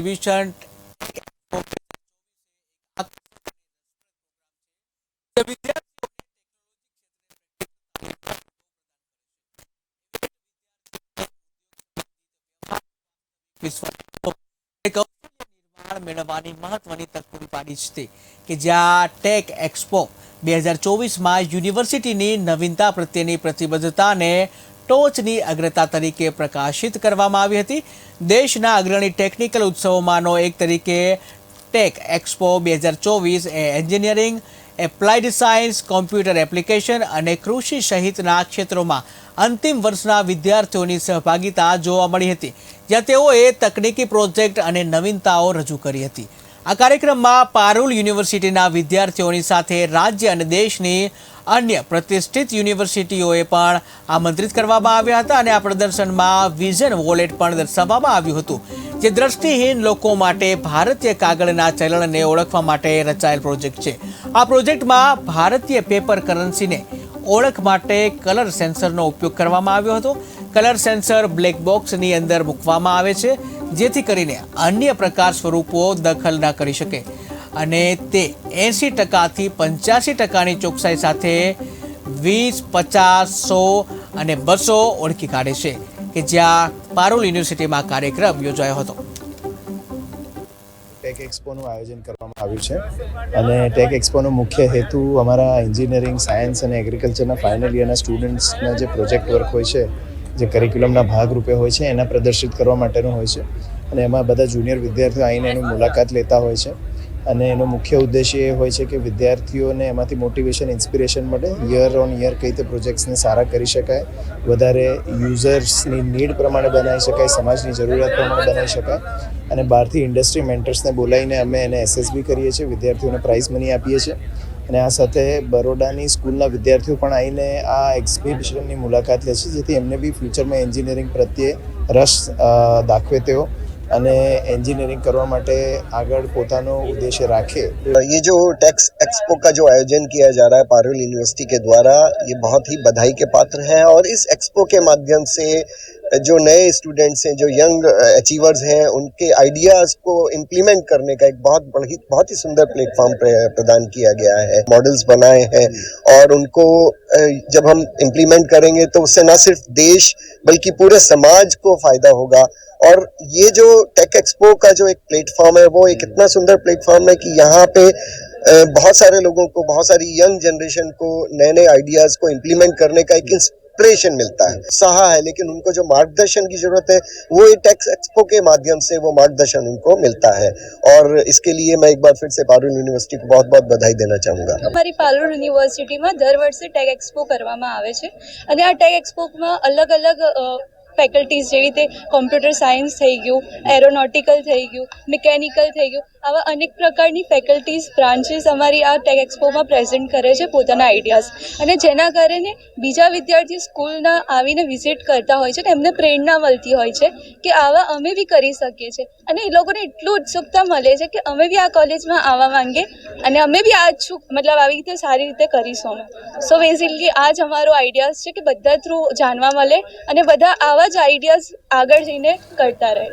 Division મેળવવાની મહત્વની તક પૂરી પાડી છે કે જ્યાં ટેક એક્સપો 2024માં યુનિવર્સિટીની નવીનતા પ્રત્યેની પ્રતિબદ્ધતાને ટોચની અગ્રતા તરીકે પ્રકાશિત કરવામાં આવી હતી। દેશના અગ્રણી ટેકનિકલ ઉત્સવોમાંનો એક તરીકે ટેક એક્સપો 2024 એ engineering, applied science, computer application અને કૃષિ સહિતના ક્ષેત્રોમાં અંતિમ વર્ષના વિદ્યાર્થીઓની સહભાગિતા જોવા મળી હતી, જ્યાં તેઓએ તકનીકી પ્રોજેક્ટ અને નવીનતાઓ રજૂ કરી હતી। આ કાર્યક્રમમાં પારુલ યુનિવર્સિટીના વિદ્યાર્થીઓની સાથે રાજ્ય અને દેશની અન્ય પ્રતિષ્ઠિત યુનિવર્સિટીઓએ પણ આમંત્રિત કરવામાં આવ્યા હતા અને આ પ્રદર્શનમાં વિઝન વોલેટ પણ દર્શાવવામાં આવ્યું હતું, જે દ્રષ્ટિહીન લોકો માટે ભારતીય કાગળના ચલણને ઓળખવા માટે રચાયેલ પ્રોજેક્ટ છે। આ પ્રોજેક્ટમાં ભારતીય પેપર કરન્સીને ઓળખ માટે કલર સેન્સરનો ઉપયોગ કરવામાં આવ્યો હતો। કલર સેન્સર બ્લેક બોક્સની અંદર મૂકવામાં આવે છે, જેથી કરીને અન્ય પ્રકાર સ્વરૂપો દખલ ન કરી શકે અને તે 80% થી 85%ની ચોકસાઈ સાથે 20, 50, 100 અને 200 ઓળખી કાઢે છે કે જ્યાં પારુલ યુનિવર્સિટીમાં કાર્યક્રમ યોજાયો હતો। ટેક એક્સપોનું આયોજન કરવામાં આવ્યું છે અને ટેક એક્સપોનો મુખ્ય હેતુ અમારા એન્જિનિયરિંગ, સાયન્સ અને એગ્રીકલ્ચરના ફાઇનલ યરના સ્ટુડન્ટ્સના જે પ્રોજેક્ટ વર્ક હોય છે, જે કરિક્યુલમના ભાગરૂપે હોય છે, એના પ્રદર્શિત કરવા માટેનો હોય છે અને એમાં બધા જુનિયર વિદ્યાર્થીઓ આવીને એની મુલાકાત લેતા હોય છે અને એનો મુખ્ય ઉદ્દેશ્ય એ હોય છે કે વિદ્યાર્થીઓને એમાંથી મોટિવેશન, ઇન્સ્પિરેશન મળે, યર ઓન યર કઈ રીતે પ્રોજેક્ટ્સને સારા કરી શકાય, વધારે યુઝર્સની નીડ પ્રમાણે બનાવી શકાય, સમાજની જરૂરિયાત પ્રમાણે બનાવી શકાય અને બહારથી ઇન્ડસ્ટ્રી મેન્ટર્સને બોલાવીને અમે એને એસએસબી કરીએ છીએ, વિદ્યાર્થીઓને પ્રાઇઝ મની આપીએ છીએ અને આ સાથે બરોડાની સ્કૂલના વિદ્યાર્થીઓ પણ આવીને આ એક્ઝિબિશનની મુલાકાત લે છે, જેથી એમને બી ફ્યુચરમાં એન્જિનિયરિંગ પ્રત્યે રસ દાખવે તેઓ અને इंजीनियरिंग करवा माटे आगळ पोतानो उद्देश्य राखे। ये जो टेक्स एक्सपो का जो आयोजन किया जा रहा है पारुल यूनिवर्सिटी के द्वारा, ये बहुत ही बधाई के पात्र है और इस एक्सपो के माध्यम से जो नए स्टूडेंट्स हैं, जो यंग अचीवर्स हैं, उनके आइडियाज़ को इम्प्लीमेंट करने का एक बहुत ही सुंदर प्लेटफॉर्म प्रदान किया गया है। मॉडल्स बनाए हैं और उनको जब हम इम्प्लीमेंट करेंगे तो उससे न सिर्फ देश बल्कि पूरे समाज को फ़ायदा होगा। और ये जो टेक एक्सपो का जो एक प्लेटफॉर्म है, वो एक इतना सुंदर प्लेटफॉर्म है कि यहाँ पे बहुत सारे लोगों को, बहुत सारी यंग जनरेशन को नए नए आइडियाज़ को इम्प्लीमेंट करने का एक इंस्पिरेशन मिलता है, उत्साह है, लेकिन उनको जो मार्गदर्शन की जरूरत है वो ये टेक एक्सपो के माध्यम से वो मार्गदर्शन उनको मिलता है और इसके लिए मैं एक बार फिर से पारुल यूनिवर्सिटी को बहुत बहुत बधाई देना चाहूँगा। हमारी पारुल यूनिवर्सिटी में दर वर्षे टेक एक्सपो करवामां आवे छे અને આ ટેક એક્સપોમાં અલગ અલગ ફેકલ્ટીઝ જેવી રીતે કોમ્પ્યુટર સાયન્સ થઈ ગયું, એરોનોટિકલ થઈ ગયું, મિકેનિકલ થઈ ગયું, આવા અનેક પ્રકારની ફેકલ્ટીઝ, બ્રાન્ચીસ અમારી આ ટેક એક્સપોમાં પ્રેઝન્ટ કરે છે પોતાના આઈડિયાઝ અને જેના કારણે બીજા વિદ્યાર્થી સ્કૂલના આવીને વિઝિટ કરતા હોય છે, તેમને પ્રેરણા મળતી હોય છે કે આવા અમે બી કરી શકીએ છીએ અને એ લોકોને એટલું ઉત્સુકતા મળે છે કે અમે બી આ કોલેજમાં આવવા માંગે અને અમે બી આ મતલબ આવી રીતે સારી રીતે કરીશું અમે। સો બેઝિકલી આ જ અમારો આઈડિયાઝ છે કે બધા થ્રુ જાણવા મળે અને બધા આવા જ આઈડિયાઝ આગળ જઈને કરતા રહે।